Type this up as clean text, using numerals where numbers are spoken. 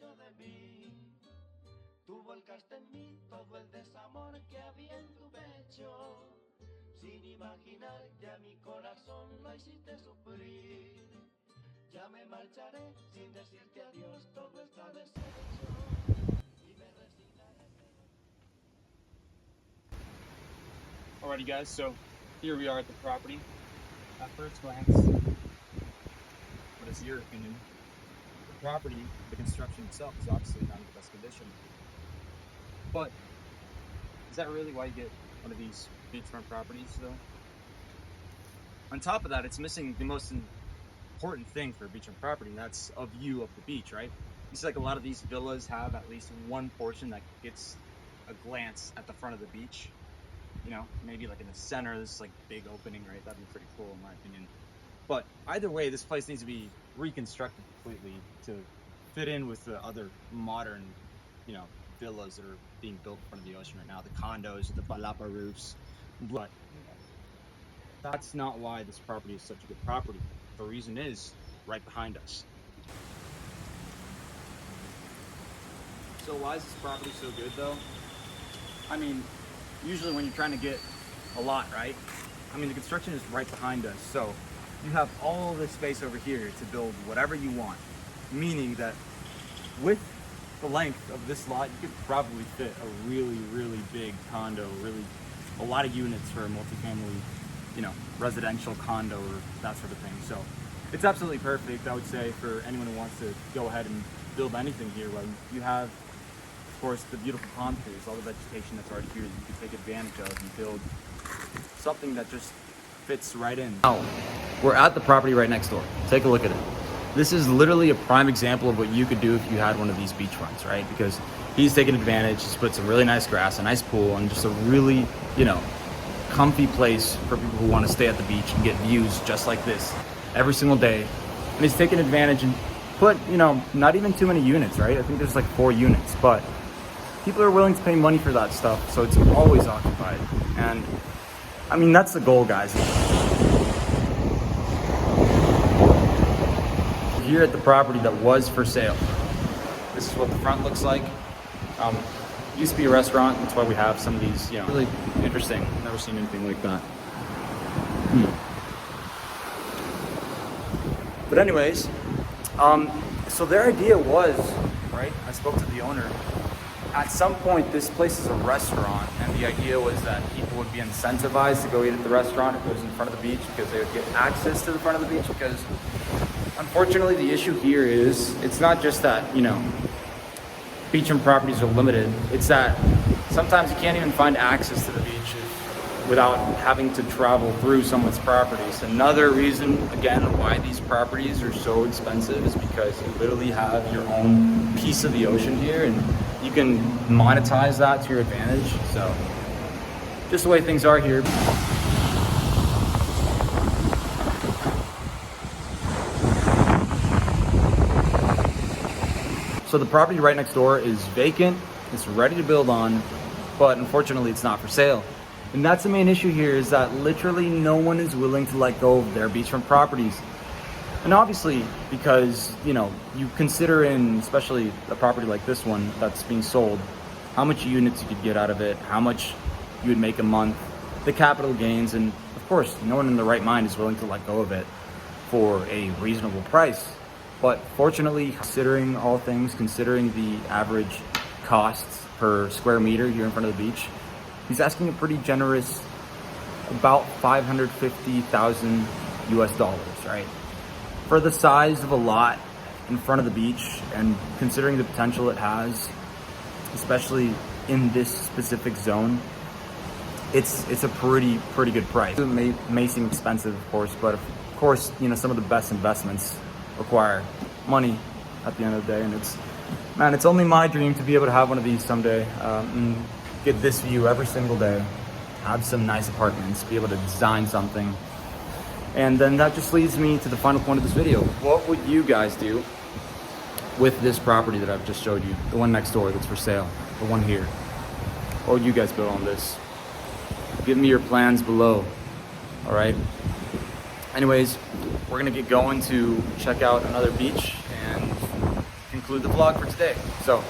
hecho de mí. Tú volcaste en mí todo el desamor que había en tu pecho. Sin imaginar ya mi corazón lo hiciste sufrir. Ya me marcharé sin decirte adiós, todo está deshecho. Y me resignaré. Alrighty guys, so here we are at the property. At first glance, what is your opinion? The property, the construction itself is obviously not in the best condition. But is that really why you get one of these beachfront properties though? On top of that, it's missing the most important thing for a beachfront property, and that's a view of the beach, right? You see like a lot of these villas have at least one portion that gets a glance at the front of the beach. You know, maybe like in the center, this like big opening, right? That'd be pretty cool in my opinion. But either way, this place needs to be reconstructed completely to fit in with the other modern, you know, villas that are being built in front of the ocean right now, the condos with the palapa roofs. But that's not why this property is such a good property. The reason is right behind us. So why is this property so good though? I mean, usually when you're trying to get a lot, right? I mean, the construction is right behind us, so you have all this space over here to build whatever you want. Meaning that with the length of this lot, you could probably fit a really, really big condo, really a lot of units for a multifamily, you know, residential condo or that sort of thing. So it's absolutely perfect, I would say, for anyone who wants to go ahead and build anything here. Well, you have, of course, the beautiful palm trees, all the vegetation that's already here that you can take advantage of and build something that just fits right in. Now, we're at the property right next door. Take a look at it. This is literally a prime example of what you could do if you had one of these beachfronts, right? Because he's taken advantage, he's put some really nice grass, a nice pool, and just a really, you know, comfy place for people who want to stay at the beach and get views just like this every single day. And he's taken advantage and put, you know, not even too many units, right? I think there's like 4 units, but people are willing to pay money for that stuff, so it's always occupied. And I mean, that's the goal, guys. Here at the property that was for sale. This is what the front looks like. Used to be a restaurant, that's why we have some of these, you know, really interesting. Never seen anything like that. But anyways, so their idea was, right, I spoke to the owner. At some point, this place is a restaurant, and the idea was that people would be incentivized to go eat at the restaurant if it was in front of the beach, because they would get access to the front of the beach. Because unfortunately, the issue here is it's not just that, you know, beachfront properties are limited. It's that sometimes you can't even find access to the beach without having to travel through someone's properties. Another reason, again, why these properties are so expensive is because you literally have your own piece of the ocean here, and you can monetize that to your advantage. So just the way things are here. So the property right next door is vacant, it's ready to build on, but unfortunately it's not for sale. And that's the main issue here, is that literally no one is willing to let go of their beachfront properties. And obviously, because, you know, you consider in, especially a property like this one that's being sold, how much units you could get out of it, how much you would make a month, the capital gains, and of course, no one in their right mind is willing to let go of it for a reasonable price. But fortunately, considering all things, considering the average costs per square meter here in front of the beach, he's asking a pretty generous, about $550,000 US, right? For the size of a lot in front of the beach, and considering the potential it has, especially in this specific zone, it's a pretty good price. It may seem expensive, of course, but of course, you know, some of the best investments require money at the end of the day. And it's only my dream to be able to have one of these someday, and get this view every single day, have some nice apartments, be able to design something. And then that just leads me to the final point of this video. What would you guys do with this property that I've just showed you, the one next door that's for sale, the one here? What would you guys build on this? Give me your plans below, all right? Anyways, we're gonna get going to check out another beach and conclude the vlog for today. So